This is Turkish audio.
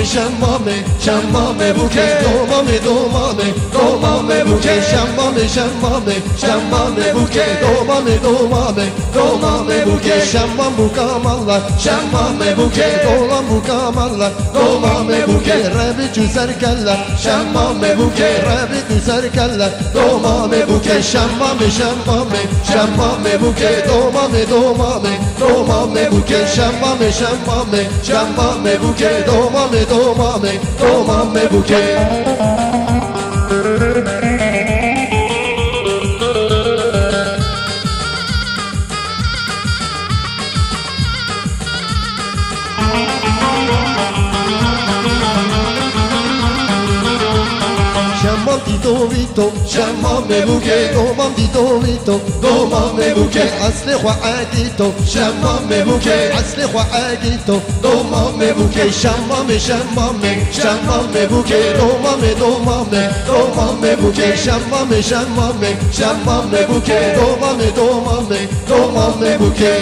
şemmame, şemmame buket. Domame, domame, domame buket. Şemmame, şemmame, şemmame buket. Domame, domame, domame buket. Şemmam bu kamallar, şemmame buket. Dolan bu kamallar, domame buket. Rebi cüzerkeller, şemmame buket. Rebi cüzerkeller, domame buket. Şemmame, şemmame, şemmame buket. Domame, domame, domame buket. Şemmame, şemmame, şemmame buket. Domame, domame, domame buket. Şemmam dito vito, şemmame buket. Domam dito vito, domame buket. Asli huadito, şemmame buket. Asli huadito, domame buket. Şemmame, şemmame, şemmame buket. Domame, domame, domame buket. Şemmame, şemmame, şemmame buket. Domame, domame, domame buket.